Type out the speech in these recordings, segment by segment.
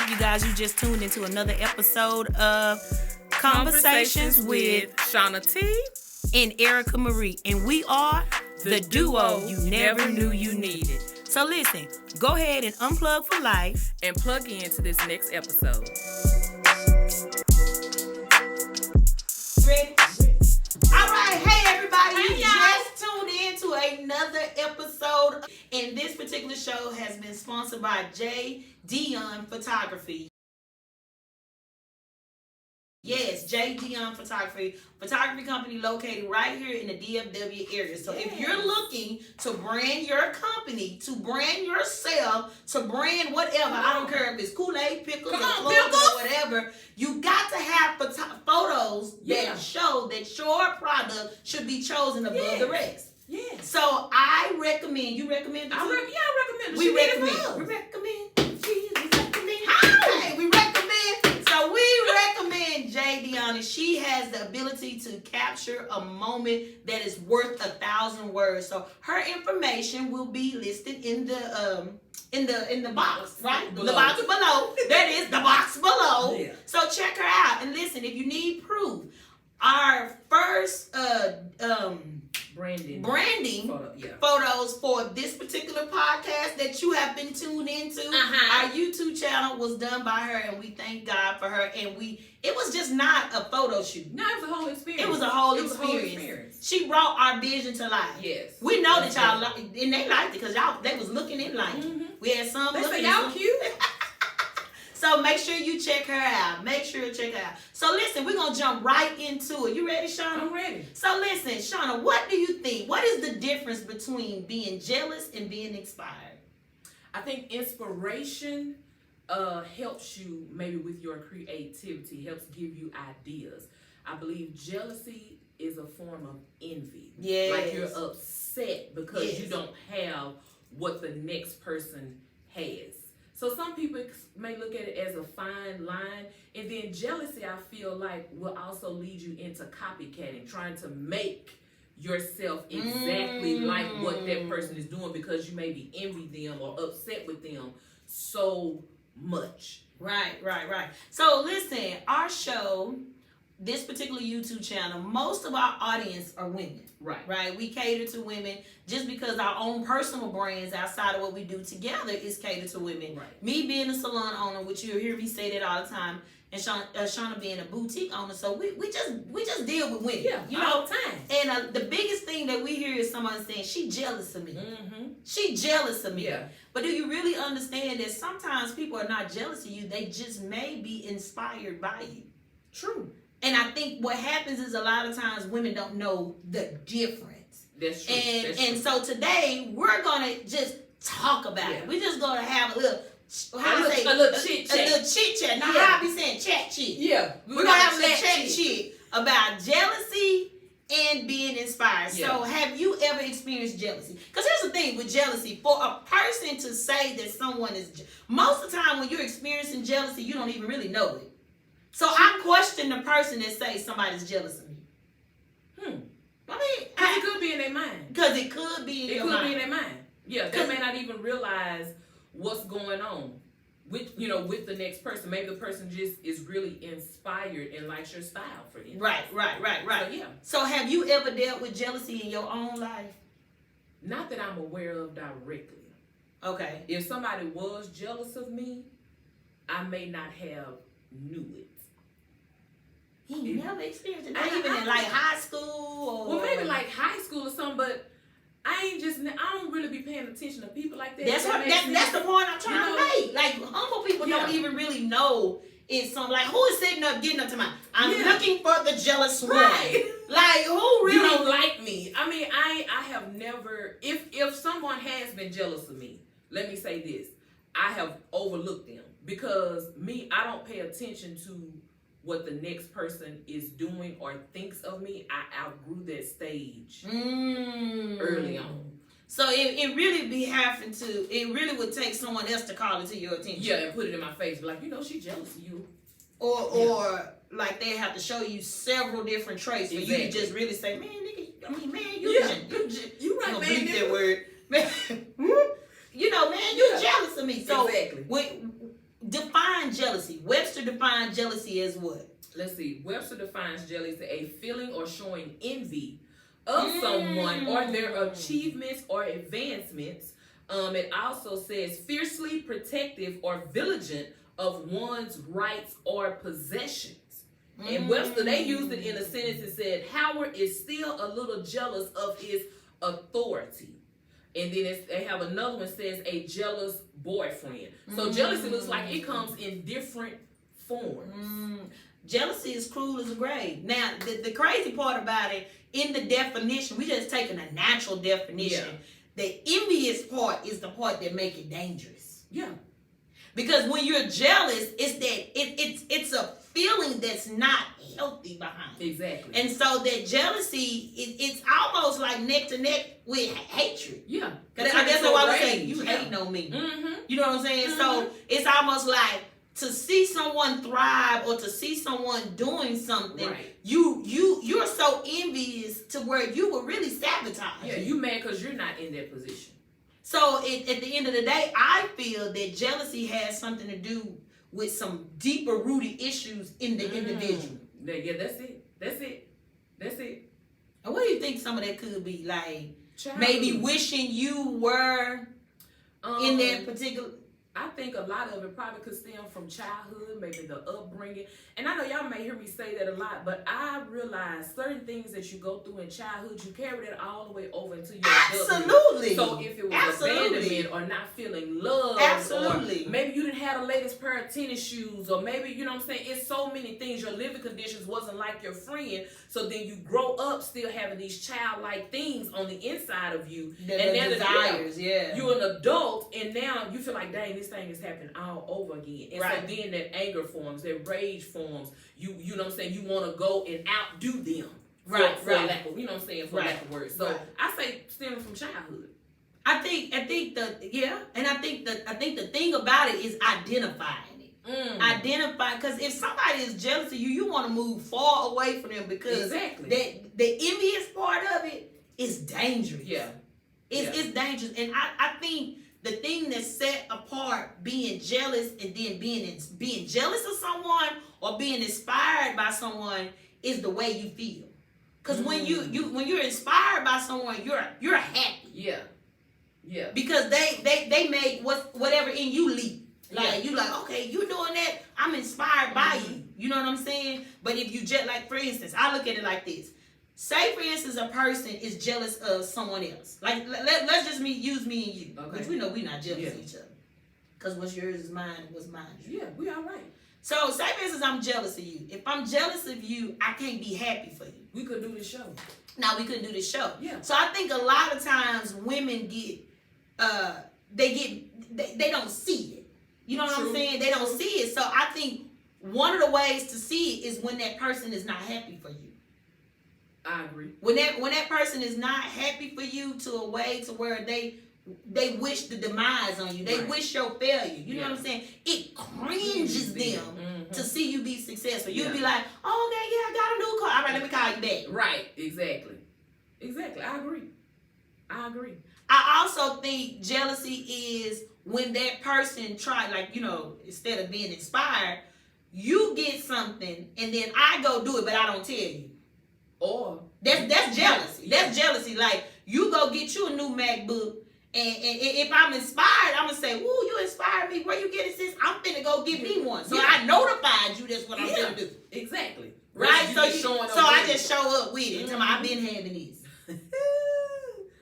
up, you guys? You just tuned into another episode of Conversations with Shauna T. and Erica Marie. And we are the duo you never knew you needed. So listen, go ahead and unplug for life. And plug into this next episode. Ready? All right, hey everybody, you just tuned in to another episode. And this particular show has been sponsored by J. Dion Photography. Yes, J. Dion Photography company located right here in the DFW area. So if you're looking to brand your company, to brand yourself, to brand whatever, I don't care if it's Kool-Aid, pickles, or whatever, you got to have photos that show that your product should be chosen above the rest. Yeah. So I recommend, you recommend it too? I recommend it. We recommend. We recommend. Hey, we recommend. So we recommend J. Dion, and she has the ability to capture a moment that is worth 1,000 words. So her information will be listed in the box, right? Below. The box below. That is the box below. Yeah. So check her out. And listen, if you need proof, our first branding photos for this particular podcast that you have been tuned into. Our YouTube channel was done by her, and we thank God for her. And it was just not a photo shoot. No, it was a whole experience. It was a whole experience. She brought our vision to life. Yes. We know that y'all liked it, and they liked it because they was looking in like we had some. They say y'all cute. So make sure you check her out. Make sure you check her out. So listen, we're going to jump right into it. You ready, Shauna? I'm ready. So listen, Shauna, what do you think? What is the difference between being jealous and being inspired? I think inspiration helps you maybe with your creativity, helps give you ideas. I believe jealousy is a form of envy. Yes. Like you're upset because you don't have what the next person has. So some people may look at it as a fine line. And then jealousy, I feel like, will also lead you into copycatting, trying to make yourself exactly like what that person is doing because you maybe envy them or upset with them so much. Right. So listen, our show, this particular YouTube channel, most of our audience are women. Right. We cater to women just because our own personal brands outside of what we do together is catered to women. Right. Me being a salon owner, which you'll hear me say that all the time, and Shauna being a boutique owner, so we just deal with women. Yeah, you know, all the time. And the biggest thing that we hear is somebody saying, she jealous of me. She jealous of me. Yeah. But do you really understand that sometimes people are not jealous of you, they just may be inspired by you? True. And I think what happens is a lot of times women don't know the difference. That's true. And so today we're gonna just talk about it. We're just gonna have a little chit chat. Now how I be saying chat chit. Yeah. We're gonna have a little chat chit about jealousy and being inspired. Yeah. So have you ever experienced jealousy? Because here's the thing with jealousy. For a person to say that someone is, most of the time when you're experiencing jealousy, you don't even really know it. So I question the person that says somebody's jealous of me. I mean, it could be in their mind. Because it could be in your mind. It could be in their mind. Yeah, they may not even realize what's going on with the next person. Maybe the person just is really inspired and likes your style, for instance. Right. So, yeah. So have you ever dealt with jealousy in your own life? Not that I'm aware of directly. Okay. If somebody was jealous of me, I may not have knew it. He never experienced it. Not even in like high school or... Well, maybe like high school or something, but I don't really be paying attention to people like that. That's the point I'm trying to make. Like, humble people don't even really know it's something. Like, who is sitting up, getting up to mine? I'm looking for the jealous one. Right. Like, who really... You don't like me. I mean, I have never... If someone has been jealous of me, let me say this. I have overlooked them. Because I don't pay attention to what the next person is doing or thinks of me. I outgrew that stage early on. So it really be having to, it really would take someone else to call it to your attention. Yeah, and put it in my face. Like, she jealous of you. Or like they have to show you several different traits for you to just really say, man, nigga, you right, man. Bleep that word. Man, you jealous of me. So define what? Let's see. Webster defines jealousy a feeling or showing envy of someone or their achievements or advancements. It also says fiercely protective or vigilant of one's rights or possessions. And Webster, they used it in a sentence and said, Howard is still a little jealous of his authority. And then they have another one says a jealous boyfriend. So jealousy looks like it comes in different forms. Jealousy is cruel as a grave. Now, the crazy part about it, in the definition, we just taking a natural definition. Yeah. The envious part is the part that make it dangerous. Yeah. Because when you're jealous, it's a feeling that's not healthy behind it. Exactly. And so that jealousy, it's almost like neck to neck with hatred. Yeah. Because I guess that's why we say you hating on me. You know what I'm saying? So it's almost like to see someone thrive or to see someone doing something, you're so envious to where you would really sabotage. Yeah, you mad because you're not in that position. So at the end of the day, I feel that jealousy has something to do with some deeper rooted issues in the individual. Yeah, that's it. And what do you think some of that could be? Like Childhood. Maybe wishing you were in that particular. I think a lot of it probably could stem from childhood, maybe the upbringing. And I know y'all may hear me say that a lot, but I realize certain things that you go through in childhood, you carry that all the way over into your adulthood. Absolutely. So if it was abandonment or not feeling loved, absolutely, or maybe you didn't have the latest pair of tennis shoes, or maybe, you know what I'm saying, it's so many things. Your living conditions wasn't like your friend, so then you grow up still having these childlike things on the inside of you. And now desires, you're an adult, and now you feel like, dang, this thing is happening all over again. And so then that anger forms, that rage forms. You know what I'm saying? You want to go and outdo them. For lack of, you know what I'm saying? For lack of words. So I say stemming from childhood. I think the thing about it is identifying it. Identify, because if somebody is jealous of you, you want to move far away from them, because that the envious part of it is dangerous. Yeah. It's dangerous. And I think the thing that set apart being jealous and then being jealous of someone or being inspired by someone is the way you feel. Because when you're inspired by someone, you're happy. Yeah. Yeah. Because they make whatever in you leap. Like you like, okay, you doing that, I'm inspired by you. You know what I'm saying? But if you just, like, for instance, I look at it like this. Say, for instance, a person is jealous of someone else. Like, let's just use me and you. Okay. Which we know we're not jealous of each other. Because what's yours is mine, what's mine is yours. Yeah, we all right. So, say, for instance, I'm jealous of you. If I'm jealous of you, I can't be happy for you. We could do this show. Now, we couldn't do this show. Yeah. So, I think a lot of times women get, they don't see it. You know what I'm saying? They don't see it. So, I think one of the ways to see it is when that person is not happy for you. I agree. When that person is not happy for you to a way to where they wish the demise on you. They wish your failure. You know what I'm saying? It cringes them to see you be successful. You'll be like, oh, okay, yeah, I got a new car. All right, let me call you back. Right, exactly. I agree. I also think jealousy is when that person instead of being inspired, you get something and then I go do it, but I don't tell you. Or that's jealousy. That's jealousy. Like, you go get you a new MacBook, and if I'm inspired, I'm gonna say, "Woo, you inspired me. Where you get it, sis? I'm finna go get me one." So I notified you. That's what I'm gonna do. Exactly. Right. So I just show up with it. Tell me, I've been having this.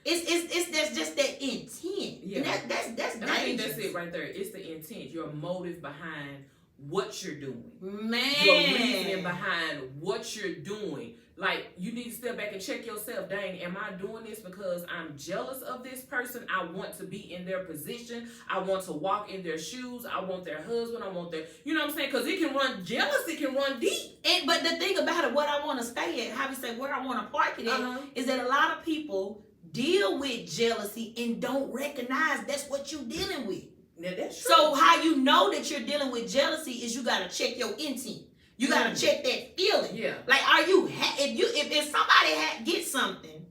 That's just that intent. Yeah. And that's dangerous. I think that's it right there. It's the intent, your motive behind what you're doing. Man. Your reasoning behind what you're doing. Like, you need to step back and check yourself. Dang, am I doing this because I'm jealous of this person? I want to be in their position. I want to walk in their shoes. I want their husband. I want their, you know what I'm saying? Because jealousy can run deep. But the thing about it, what I want to stay at, how we say, where I want to park it at, is that a lot of people deal with jealousy and don't recognize that's what you're dealing with. Yeah, that's true. So how you know that you're dealing with jealousy is you got to check your intent. You gotta check that feeling. Yeah. Like, are you if somebody gets something,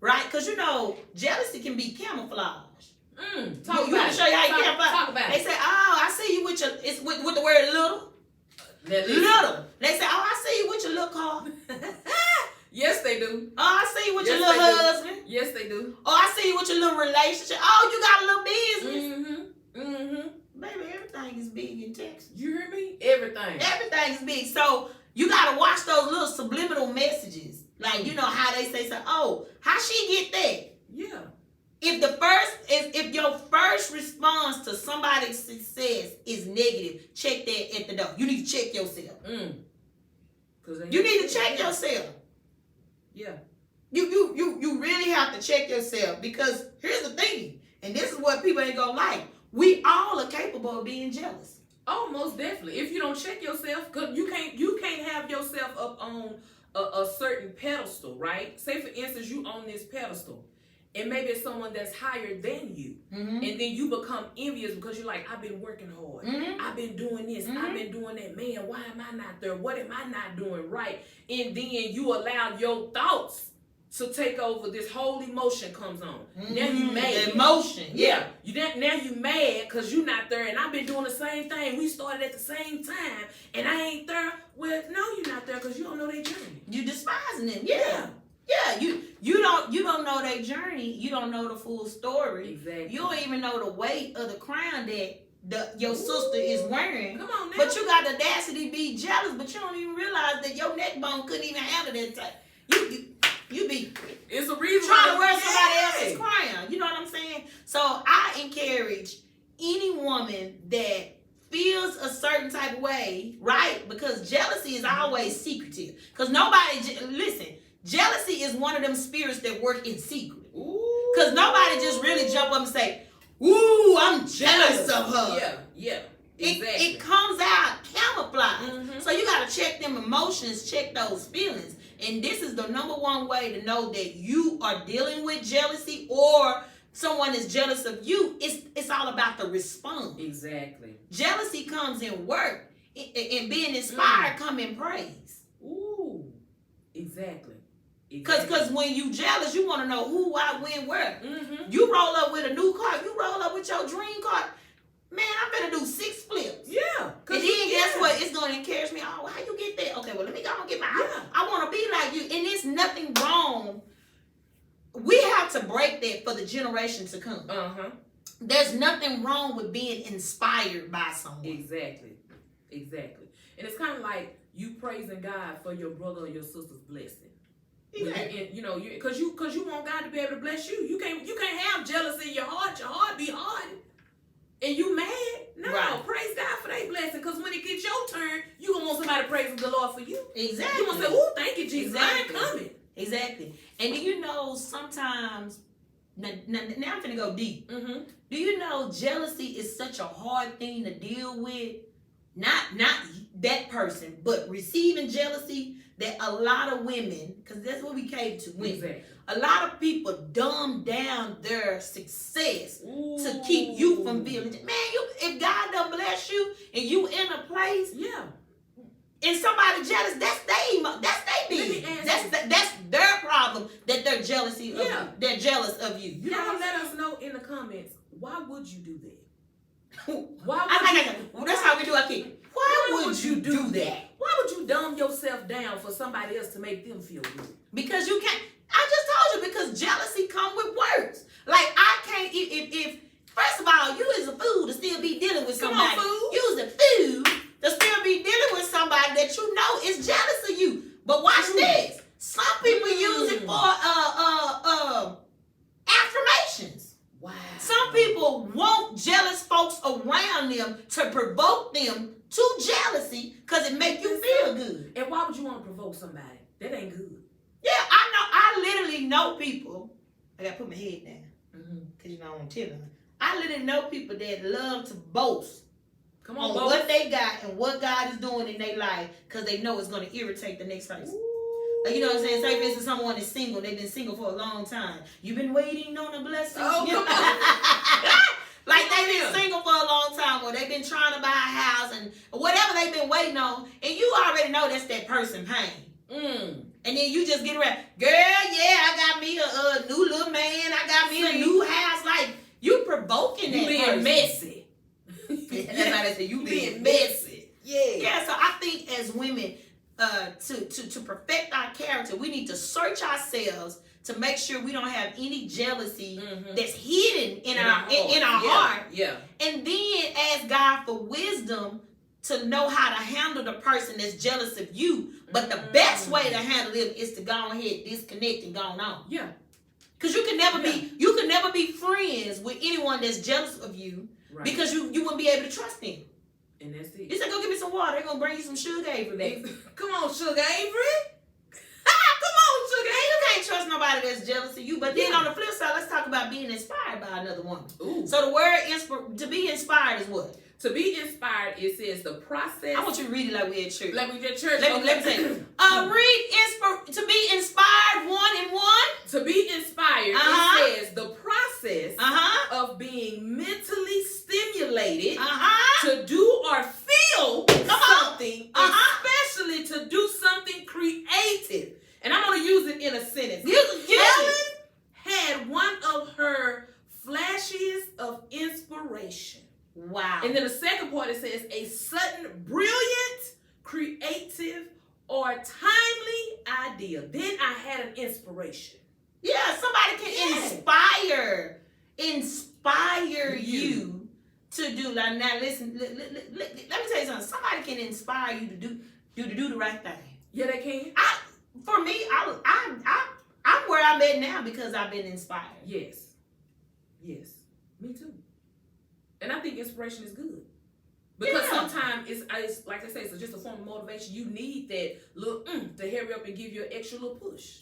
right? Because jealousy can be camouflage. Talk about it. Show you how you camouflage. Talk about they say, "Oh, I see you with the word little." Little. They say, oh, I see you with your little car. Yes, they do. Oh, I see you with your little husband. Yes, they do. Oh, I see you with your little relationship. Oh, you got a little business. Baby, everything is big in Texas. You hear me? Everything. Everything is big. So you gotta watch those little subliminal messages. Like, you know how they say, so, oh, how she get that? Yeah. If your first response to somebody's success is negative, check that at the door. You need to check yourself. You need to check yourself. Yeah. You really have to check yourself, because here's the thing, and this is what people ain't gonna like. We all are capable of being jealous. Oh, most definitely. If you don't check yourself, cause you can't have yourself up on a certain pedestal, right? Say for instance, you on this pedestal, and maybe it's someone that's higher than you, and then you become envious because you're like, I've been working hard, I've been doing this, I've been doing that. Man, why am I not there? What am I not doing right? And then you allow your thoughts to take over. This whole emotion comes on. Now you mad. Emotion. Yeah. Now you mad because you not there, and I've been doing the same thing. We started at the same time, and I ain't there. Well, no, you're not there because you don't know their journey. You despising them. Yeah. You don't know their journey. You don't know the full story. Exactly. You don't even know the weight of the crown that your sister is wearing. Come on now. But you got the audacity to be jealous, but you don't even realize that your neck bone couldn't even handle that type. You be it's a reason trying to wear somebody else's crown. You know what I'm saying? So I encourage any woman that feels a certain type of way, right? Because jealousy is always secretive. Because listen, jealousy is one of them spirits that work in secret. Because nobody just really jump up and say, ooh, I'm jealous of her. Yeah. Exactly. It comes out camouflage. So you got to check them emotions, check those feelings. And this is the number one way to know that you are dealing with jealousy or someone is jealous of you. It's all about the response. Exactly. Jealousy comes in work, and being inspired come in praise. Ooh, exactly. Because when you jealous, you want to know who, why, when, where. You roll up with a new car. You roll up with your dream car. Man, I'm gonna do 6 flips. Yeah. And then guess what? It's gonna encourage me. Oh, how you get that? Okay, well, let me go and get my. I want to be like you, and there's nothing wrong. We have to break that for the generation to come. There's nothing wrong with being inspired by someone. Exactly. And it's kind of like you praising God for your brother or your sister's blessing. Exactly. And, you know, because you want God to be able to bless you. You can't have jealousy in your heart. Your heart be hard. And you mad? No, praise God for their blessing. Because when it gets your turn, you gonna want somebody praising the Lord for you. Exactly. You gonna say, "Oh, thank you, Jesus. Exactly. I'm coming." Exactly. And do you know sometimes? Now I'm finna go deep. Do you know jealousy is such a hard thing to deal with? Not that person, but receiving jealousy. That a lot of women, because that's what we cater to, women. Exactly. A lot of people dumb down their success to keep you from feeling. Man, if God done bless you and you in a place, and somebody jealous, that's they business. That's their problem that they're jealousy of you. They're jealous of you. You know, let us know in the comments, why would you do that? That's how we do our kid. Why would you do that? Why would you dumb yourself down for somebody else to make them feel good? Because you can't. I just told you, because jealousy come with words. Like, I can't, if first of all, you is a fool to still be dealing with somebody. You is a fool to still be dealing with somebody that you know is jealous of you. But watch this. Some people use it for affirmations. Wow. Some people want jealous folks around them to provoke them to jealousy because it make you feel good. And why would you want to provoke somebody? That ain't good. Yeah, I know. I literally know people. I gotta put my head down because you know I want to tell them. I literally know people that love to boast on what they got and what God is doing in their life because they know it's going to irritate the next person. Like, you know what I'm saying? Say, for instance, someone is single. They've been single for a long time. You've been waiting on a blessing. Oh, come on. Like, they've been single for a long time, or they've been trying to buy a house and whatever they've been waiting on, and you already know that's that person pain. And then you just get around, girl, I got me a new little man. I got me a new house. Like, you provoking that person. Being messy. That's how they say, you being messy. Yeah. Yeah, so I think as women to perfect our character, we need to search ourselves to make sure we don't have any jealousy that's hidden in our heart. Yeah. And then ask God for wisdom to know how to handle the person that's jealous of you. But the best way to handle them is to go ahead, disconnect, and go on. Yeah. Because you can never be friends with anyone that's jealous of you, because you wouldn't be able to trust them. And that's it. You say, go get me some water. They're going to bring you some sugar, Avery, baby. Come on, Sugar Avery. Come on, Sugar Avery. You can't trust nobody that's jealous of you. But then on the flip side, let's talk about being inspired by another woman. Ooh. So the word to be inspired is what? To be inspired, it says the process. I want you to read it like we at church. Like we at church. Let me say it. To be inspired, 1 and 1. To be inspired, it says the process of being mentally stimulated to do or feel something, especially to do something creative. And I'm going to use it in a sentence. Helen had one of her flashes of inspiration. Wow. And then the second part, it says a sudden, brilliant, creative, or timely idea. Then I had an inspiration. Yeah, somebody can inspire you to do. Like, now listen, let me tell you something. Somebody can inspire you to do the right thing. Yeah, they can. For me, I'm where I'm at now because I've been inspired. Yes, me too. And I think inspiration is good. Because sometimes it's like I say, it's just a form of motivation. You need that little to hurry up and give you an extra little push.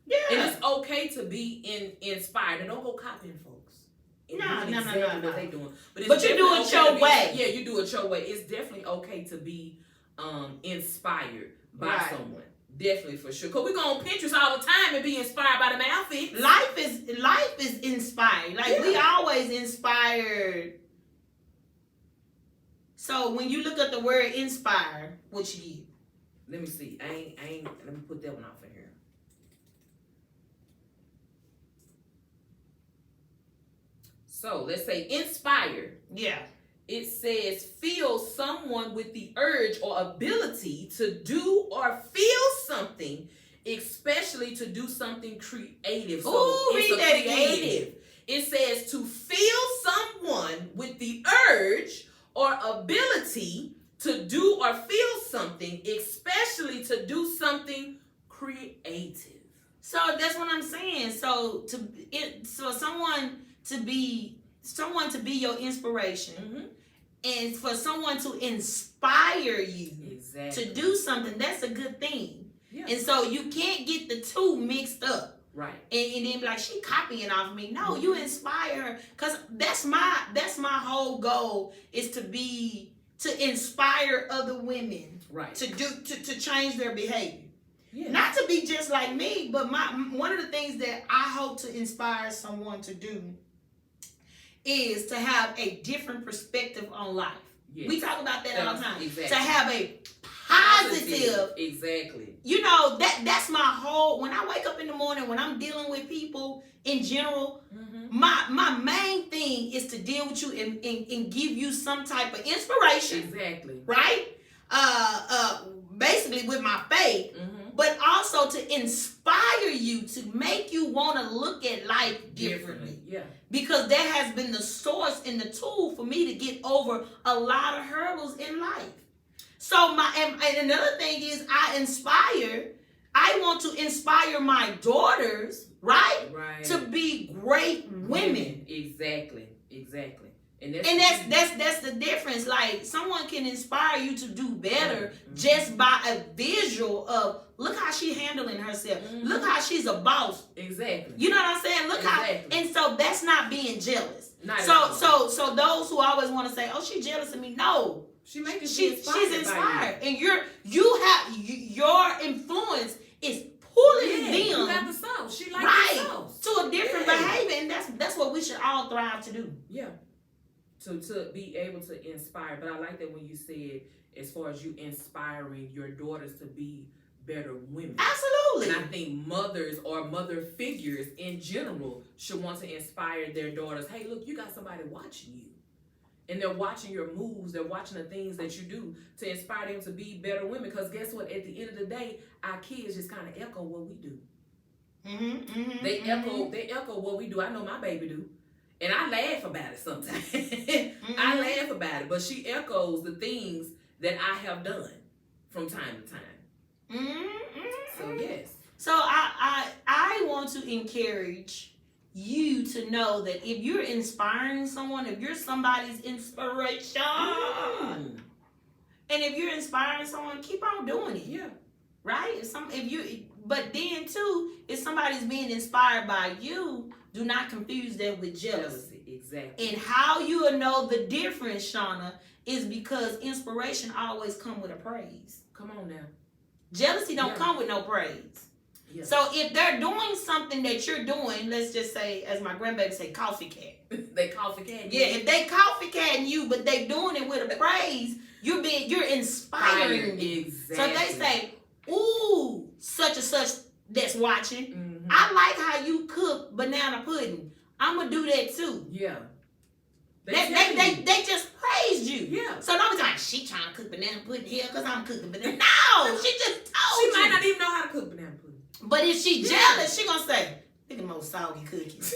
Yeah. And it's okay to be inspired. And don't go copying folks. No. What they doing. But you do it your way. Yeah, you do it your way. It's definitely okay to be inspired by someone. Definitely, for sure. Because we go on Pinterest all the time and be inspired by them outfits. Life is inspired. Like, we always inspired. So when you look at the word inspire, what you get? Let me see. I ain't. Let me put that one off in here. So let's say inspire. Yeah. It says feel someone with the urge or ability to do or feel something, especially to do something creative. So read that creative. Again. It says to feel someone with the urge or ability to do or feel something, especially to do something creative. So that's what I'm saying. So someone to be your inspiration, and for someone to inspire you to do something, that's a good thing. Yeah. And so you can't get the two mixed up. Right. And then be like, she copying off of me. No, you inspire her. Because that's my whole goal, is to inspire other women. Right. To change their behavior. Yeah. Not to be just like me, but one of the things that I hope to inspire someone to do is to have a different perspective on life. Yes. We talk about that all the time. Exactly. To have a positive. Exactly. You know, that's my whole, when I wake up in the morning, when I'm dealing with people in general, my main thing is to deal with you and give you some type of inspiration. Exactly. Right? Basically with my faith, but also to inspire you, to make you want to look at life differently. Yeah. Because that has been the source and the tool for me to get over a lot of hurdles in life. So and another thing is I want to inspire my daughters, right? To be great women. Exactly. And that's the difference. Like, someone can inspire you to do better just by a visual of, look how she's handling herself. Look how she's a boss. Exactly. You know what I'm saying? Look how, and so that's not being jealous. So those who always want to say, oh, she's jealous of me. No. She's inspired. And your influence is pulling them. You got the sauce. She likes the sauce. To a different behavior, and that's what we should all thrive to do. Yeah. To be able to inspire. But I like that when you said, as far as you inspiring your daughters to be better women. Absolutely. And I think mothers or mother figures in general should want to inspire their daughters. Hey, look, you got somebody watching you. And they're watching your moves. They're watching the things that you do to inspire them to be better women. Because guess what? At the end of the day, our kids just kind of echo what we do. They echo what we do. I know my baby do. And I laugh about it sometimes. I laugh about it. But she echoes the things that I have done from time to time. So, yes. So, I want to encourage you to know that if you're inspiring someone, if you're somebody's inspiration, and if you're inspiring someone, keep on doing it. Yeah. Right? But then too, if somebody's being inspired by you, do not confuse that with jealousy. Exactly. And how you will know the difference, Shauna, is because inspiration always come with a praise. Come on now. Jealousy don't come with no praise. Yeah. So if they're doing something that you're doing, let's just say, as my grandbaby say, coffee cat. They coffee cat. Yeah, if they coffee catting you, but they doing it with a praise, you're inspiring. Exactly. So if they say, ooh, such and such that's watching, I like how you cook banana pudding. I'm gonna do that too. Yeah. They just praised you. Yeah. So don't be like, she trying to cook banana pudding here because I'm cooking banana. No, she just told you. She might not even know how to cook banana pudding. But if she jealous, she gonna say, look at most soggy cookies.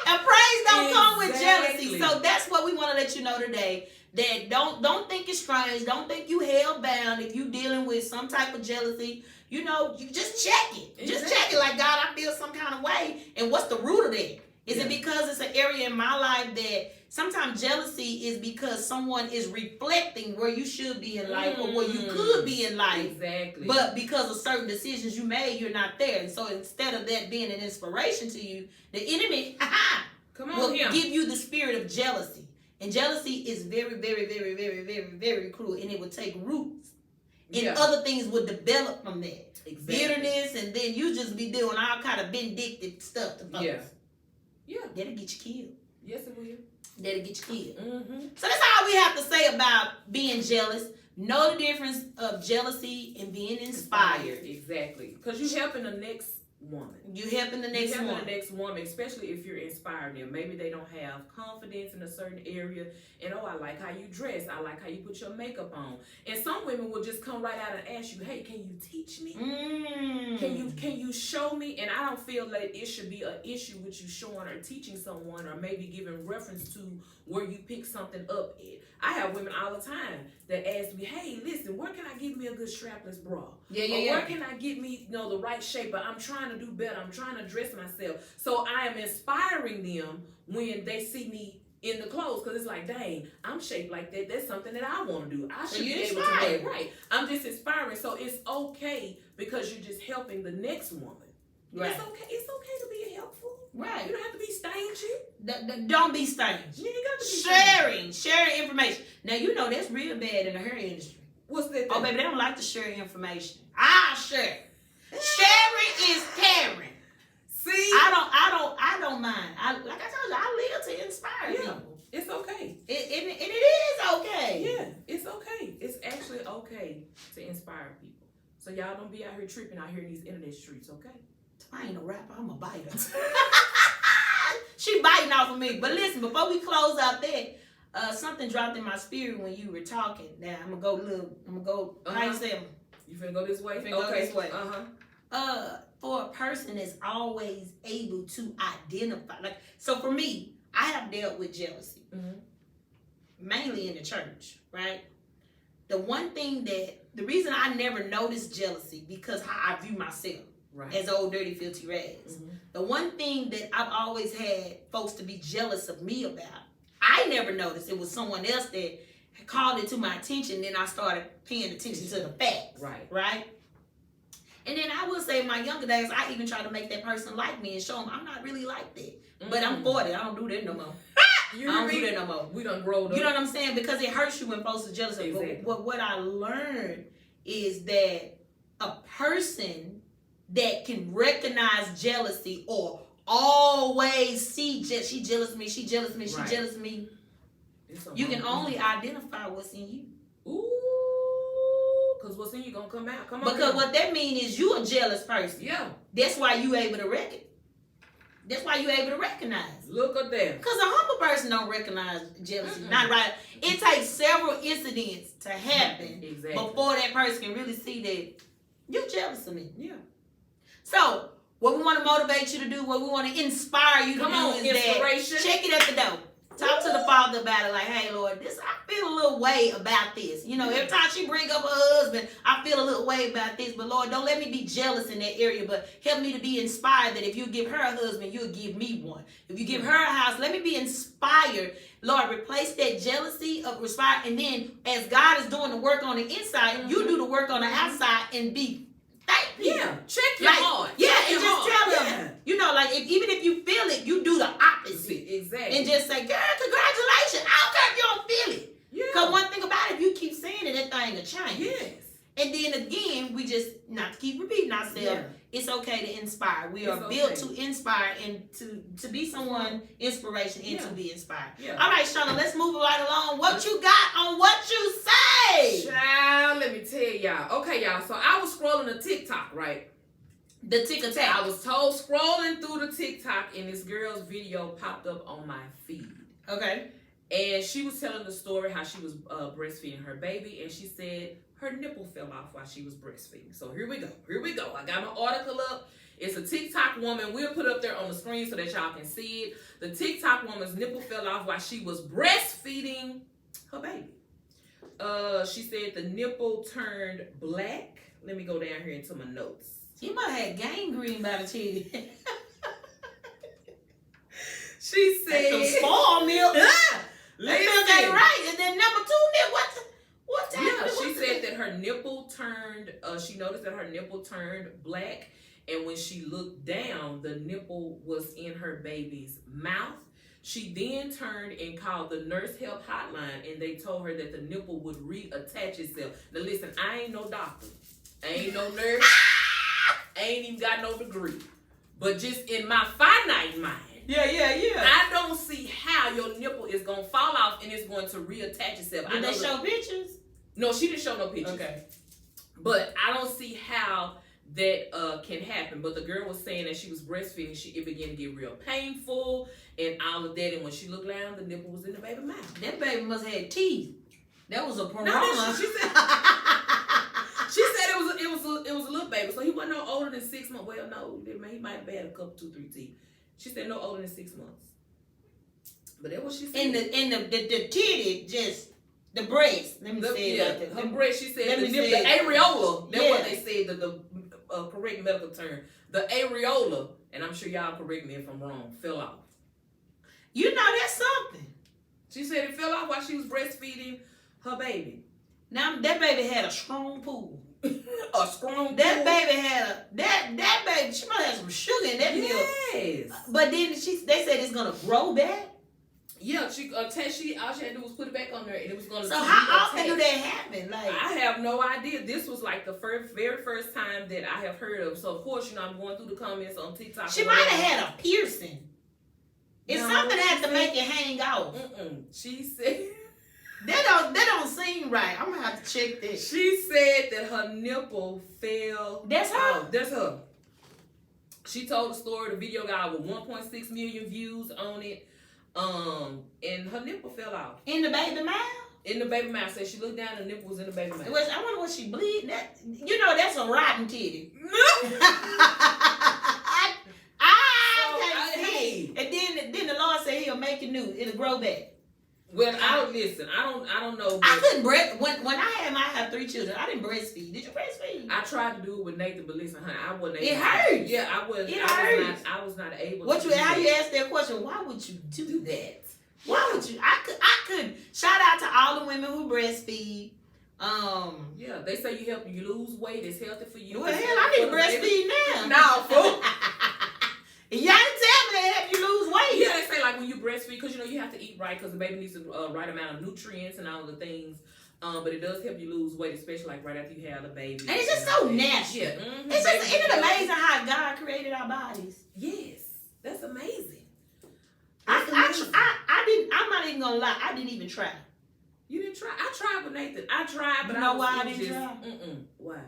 And praise don't come with jealousy. So that's what we want to let you know today. That don't think it's strange. Don't think you held bound if you dealing with some type of jealousy. You know, you just check it. Exactly. Just check it like, God, I feel some kind of way. And what's the root of that? Is it because it's an area in my life that sometimes jealousy is because someone is reflecting where you should be in life or where you could be in life. Exactly. But because of certain decisions you made, you're not there. And so instead of that being an inspiration to you, the enemy will give you the spirit of jealousy. And jealousy is very, very, very, very, very, very cruel. And it will take roots. And other things will develop from that. Exactly. Bitterness, and then you just be doing all kind of vindictive stuff to folks. Yeah. That'll get you killed. Yes, it will. That'll get you killed. So that's all we have to say about being jealous. Know the difference of jealousy and being inspired. Exactly. Because you're helping the next woman. You're helping the next woman. The next woman, especially if you're inspiring them. Maybe they don't have confidence in a certain area. And, I like how you dress. I like how you put your makeup on. And some women will just come right out and ask you, hey, can you teach me? Can you show me? And I don't feel like it should be an issue with you showing or teaching someone or maybe giving reference to where you pick something up at. I have women all the time that ask me, hey, listen, where can I get me a good strapless bra? Where can I get me, the right shape? But I'm trying to do better. I'm trying to dress myself. So I am inspiring them when they see me in the clothes, because it's like, dang, I'm shaped like that. That's something that I want to do. I should be able to do it. Right. I'm just inspiring. So it's okay because you're just helping the next woman. Right. It's okay to be helpful. Right. You don't have to be stingy. Don't be stingy. You ain't got to be sharing information. Now, that's real bad in the hair industry. What's that thing? Oh, baby, they don't like to share information. I'll share. Sharing is caring. See? I don't mind. Like I told you, I live to inspire people. It's okay. It is okay. Yeah, it's okay. It's actually okay to inspire people. So y'all don't be out here tripping out here in these internet streets, okay? I ain't a rapper, I'm a biter. She biting off of me. But listen, before we close out that, something dropped in my spirit when you were talking. Now I'm gonna go how you say you finna go this way? Go this way. For a person that's always able to identify, so for me, I have dealt with jealousy, mainly in the church, right? The reason I never noticed jealousy because how I view myself. Right. As old dirty filthy rags. The one thing that I've always had folks to be jealous of me about, I never noticed. It was someone else that called it to my attention. Then I started paying attention to the facts. Right. And then I will say in my younger days, I even tried to make that person like me and show them I'm not really like that. But I'm 40. I don't do that no more. I don't do that no more. We done grown up. You know what I'm saying? Because it hurts you when folks are jealous. Exactly. But what I learned is that a person that can recognize jealousy or always see she jealous of me, she jealous of me, she jealous of me. You can only identify what's in you. Ooh, because what's in you gonna come out. Because what that means is you a jealous person. Yeah. That's why you able to recognize. That's why you're able to recognize. Look at that. Because a humble person don't recognize jealousy. Not right. It takes several incidents to happen before that person can really see that you're jealous of me. Yeah. So, what we want to motivate you to do, what we want to inspire you to do is that check it at the door. Talk to the Father about it, like, hey, Lord, I feel a little way about this. You know, every time she bring up her husband, I feel a little way about this. But Lord, don't let me be jealous in that area, but help me to be inspired that if you give her a husband, you'll give me one. If you give her a house, let me be inspired. Lord, replace that jealousy of inspired. And then as God is doing the work on the inside, you do the work on the outside and be thankful. Yeah, check your heart. Yeah, and just tell them, you know, like even if you feel it, you do the opposite. Exactly. And just say, girl, congratulations. I don't care if you don't feel it. Yeah. Because one thing about it, if you keep saying it, that thing will change. Yes. And then again, we just, not to keep repeating ourselves, it's okay to inspire. We are built to inspire and to be someone inspiration and to be inspired. Yeah. All right, Shauna, let's move right along. What you got on what you say? Child, let me tell y'all. Okay, y'all. So I was scrolling the TikTok, right? The TikTok. I was told scrolling through the TikTok and this girl's video popped up on my feed. Okay. And she was telling the story how she was breastfeeding her baby, and she said her nipple fell off while she was breastfeeding. So here we go. I got my article up. It's a TikTok woman. We'll put it up there on the screen so that y'all can see it. The TikTok woman's nipple fell off while she was breastfeeding her baby. She said the nipple turned black. Let me go down here into my notes. She might have gangrene by the titty. She said some spoiled milk. That milk ain't right. And then number 2 milk, what's happening? Yeah, she said that her nipple turned, she noticed that her nipple turned black. And when she looked down, the nipple was in her baby's mouth. She then turned and called the nurse help hotline, and they told her that the nipple would reattach itself. Now listen, I ain't no doctor. I ain't no nurse. I ain't even got no degree. But just in my finite mind, I don't see how your nipple is going to fall off and it's going to reattach itself. Did they show pictures? No, she didn't show no pictures. Okay. But I don't see how that can happen. But the girl was saying that she was breastfeeding, it began to get real painful and all of that. And when she looked down, the nipple was in the baby's mouth. That baby must have had teeth. That was a piranha. No, she said it was a little baby, so he wasn't no older than 6 months. Well, no, he might have had a couple, 2, 3 teeth. She said no older than 6 months. But that's what she said. And the titty, just the breast. Let me say it. Her breast. She said the areola. That's what they said. The correct medical term. The areola, and I'm sure y'all correct me if I'm wrong, fell off. You know that's something. She said it fell off while she was breastfeeding her baby. Now that baby had a strong pool. A strong pool. That baby had that baby. She might have some sugar in that milk. Yes. But then they said it's gonna grow back. Yeah, all she had to do was put it back on there, and it was gonna. So how often do that happen? Like I have no idea. This was like the very first time that I have heard of. So of course, I'm going through the comments on TikTok. She might have had a piercing. It's something that has to make it hang off. She said that don't seem right. I'm gonna have to check this. She said that her nipple fell. That's her. That's her. She told the story. The video got over 1.6 million views on it. And her nipple fell off. In the baby mouth? In the baby mouth. So she looked down and the nipple was in the baby mouth. I wonder what she bleed. That's a rotten titty. And then the Lord said he'll make it new. It'll grow back. Well, I don't know. I couldn't when I have 3 children. I didn't breastfeed. Did you breastfeed? I tried to do it with Nathan, but listen, honey, I wasn't able. It hurts. Yeah, I was. It hurts. I was not able. How you asked that question? Why would you do that? Why would you? I could. Shout out to all the women who breastfeed. Yeah, they say you lose weight. It's healthy for you. Well, hell, I need to breastfeed now. No, fool. Y'all didn't tell me that help you lose weight. Yeah, they say like when you breastfeed, because you have to eat right, because the baby needs the right amount of nutrients and all the things. But it does help you lose weight, especially like right after you have the baby. And it's just so natural. Yeah. Isn't it amazing how God created our bodies? Yes, that's amazing. I'm not even gonna lie. I didn't even try. You didn't try? I tried with Nathan. I tried, but you know why I didn't try? Why?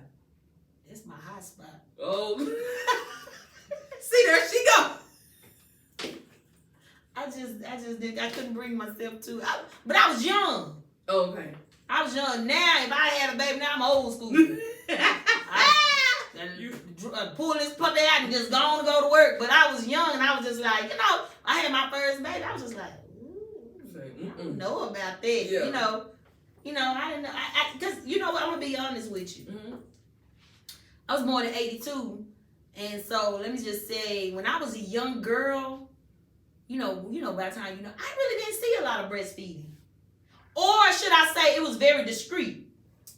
It's my hot spot. Oh. See, there she go. just didn't. I couldn't bring myself to. But I was young. Okay. I was young. Now, if I had a baby, now I'm old school. Pull this puppy out and just go on to go to work. But I was young and I was just like, I had my first baby. I was just like, I don't know about that. Yeah. I didn't know. Because you know what? I'm gonna be honest with you. Mm-hmm. I was born in '82, and so let me just say, when I was a young girl, by the time I really didn't see a lot of breastfeeding, or should I say, it was very discreet.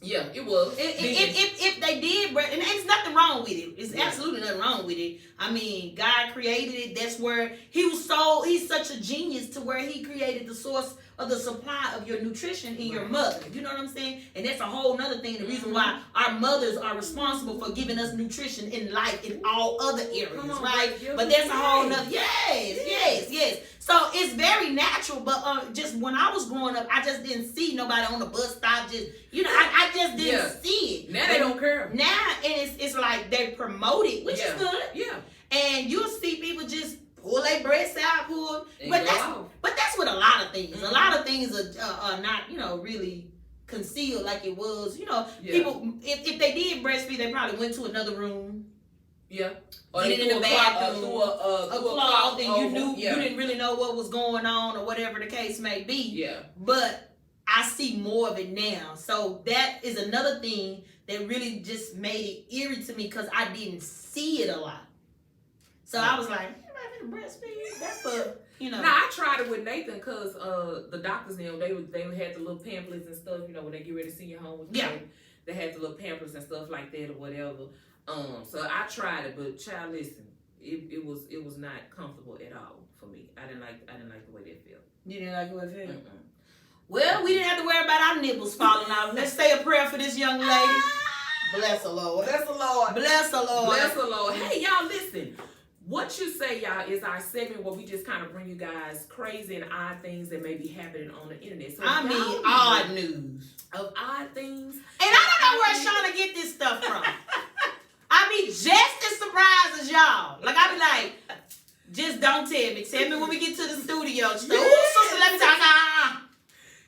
Yeah, it was. If they did, and there's nothing wrong with it. It's absolutely nothing wrong with it. I mean, God created it. That's where he's such a genius to where he created the source of the supply of your nutrition in your mother. You know what I'm saying? And that's a whole nother thing. The reason why our mothers are responsible for giving us nutrition in life in all other areas, right? But that's a whole nother. Yes. So it's very natural. But just when I was growing up, I just didn't see nobody on the bus stop. I just didn't see it. Now they don't care. Now it's like they promote it, which is good. Yeah. And you'll see people just pull their breasts out, but that's with a lot of things. A lot of things are not, really concealed like it was. People, if they did breastfeed, they probably went to another room. Yeah. Or did it in the bathroom. A cloth, and you didn't really know what was going on or whatever the case may be. Yeah. But I see more of it now. So that is another thing that really just made it eerie to me because I didn't see it a lot. So I was like, breastfeed? That's Now I tried it with Nathan because the doctors, they had the little pamphlets and stuff, when they get ready to send you home with the baby. They had the little pamphlets and stuff like that or whatever. So I tried it, but child, listen, it was not comfortable at all for me. I didn't like the way that felt. You didn't like the way it felt? Well, we didn't have to worry about our nipples falling out. Let's say a prayer for this young lady. Bless the Lord. Bless the Lord. Bless the Lord. Bless the Lord. Hey, y'all, listen. What You Say, y'all, is our segment where we just kind of bring you guys crazy and odd things that may be happening on the internet. So odd news. Of odd things. And I don't know where Shauna get this stuff from. I be just as surprised as y'all. Like, I be like, just don't tell me. Tell me when we get to the studio. She's like, sister, let me talk.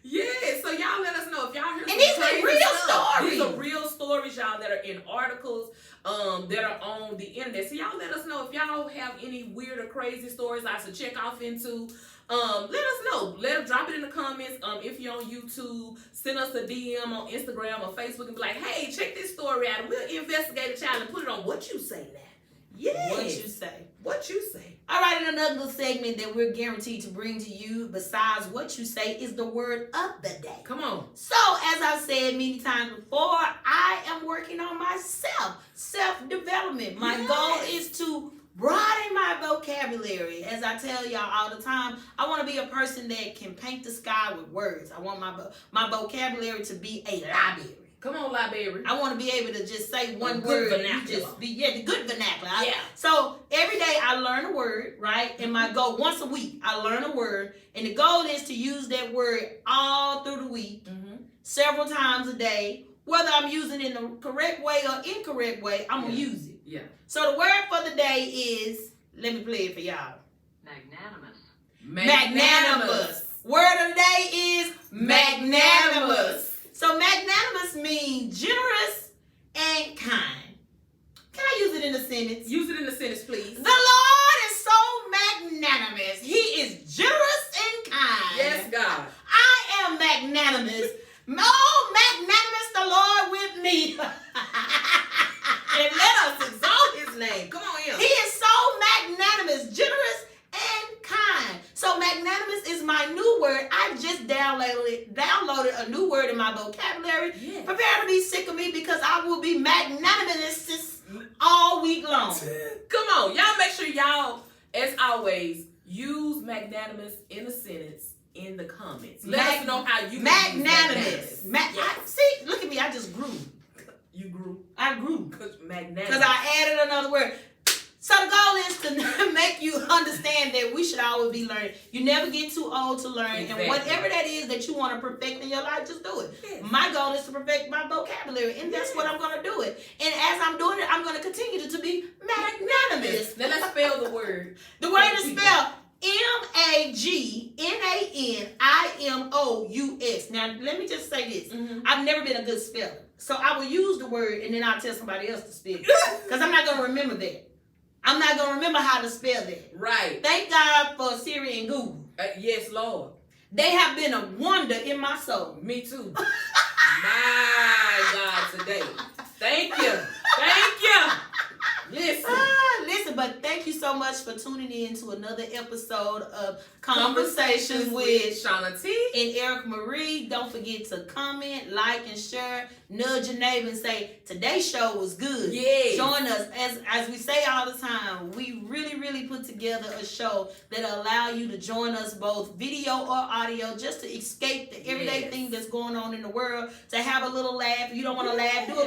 Yeah, so y'all let us know if y'all hear some these are real stories. These are real stories, y'all, that are in articles that are on the internet. So y'all let us know if y'all have any weird or crazy stories I should check off into. Let us know. Drop it in the comments. If you're on YouTube, send us a DM on Instagram or Facebook and be like, hey, check this story out. We'll investigate it, child, and put it on What You Say now. Yes. What You Say. What You Say. All right, and another segment that we're guaranteed to bring to you besides What You Say is the word of the day. Come on. So, as I've said many times before, I am working on myself, self-development. My goal is to broaden my vocabulary. As I tell y'all all the time, I want to be a person that can paint the sky with words. I want my vocabulary to be a library. Come on, library. I want to be able to just say one word. Good vernacular. The good vernacular. Yeah. So every day I learn a word, right? And my goal, once a week, I learn a word. And the goal is to use that word all through the week, several times a day. Whether I'm using it in the correct way or incorrect way, I'm going to use it. Yeah. So the word for the day is, let me play it for y'all. Magnanimous. Word of the day is magnanimous. So magnanimous means generous and kind. Can I use it in a sentence? Use it in a sentence, please. The Lord is so magnanimous. He is generous and kind. Yes, God. I am magnanimous. Oh, magnanimous the Lord with me. And let us exalt his name. Come on here. He is so magnanimous, generous, and kind. So magnanimous is my new word. I just downloaded a new word in my vocabulary. Yeah. Prepare to be sick of me because I will be magnanimous all week long. Come on. Y'all make sure y'all, as always, use magnanimous in a sentence in the comments. Let us know how you magnanimous. See, look at me. I just grew. You grew. I grew. Because magnanimous. Because I added another word. So the goal is to make you understand that we should always be learning. You never get too old to learn. Exactly. And whatever that is that you want to perfect in your life, just do it. Yes. My goal is to perfect my vocabulary, and that's what I'm going to do it. And as I'm doing it, I'm going to continue to be magnanimous. Now let's spell the word. The word is spelled DAGNANIMOUS. Now, let me just say this. I've never been a good speller. So I will use the word and then I'll tell somebody else to spell it. Because I'm not going to remember that. I'm not going to remember how to spell that. Right. Thank God for Siri and Google. Yes, Lord. They have been a wonder in my soul. Me too. My God, today. Thank you. Thank you. Listen, but thank you so much for tuning in to another episode of Conversations with Shauna T and Erica Marie. Don't forget to comment, like, and share. Nudge your neighbor and say, today's show was good. Yes. Join us. As we say all the time, we really put together a show that'll allow you to join us both video or audio just to escape the everyday thing that's going on in the world, to have a little laugh. If you don't want to laugh, do a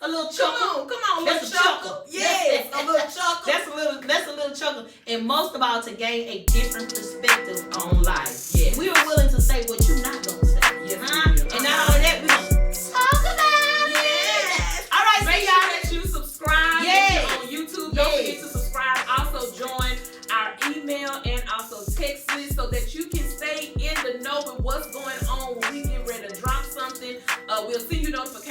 little chuckle. Come on, That's little a chuckle. Yes, a little chuckle. That's a little chuckle. And most of all, to gain a different perspective on life. Yes. We are willing to say what you're not going to say. Yes, And not only that, we're going to talk about it. All right, make sure that you subscribe. Yes. If you're on YouTube. Don't forget to subscribe. Also join our email and also text list so that you can stay in the know with what's going on when we get ready to drop something. We'll send you notifications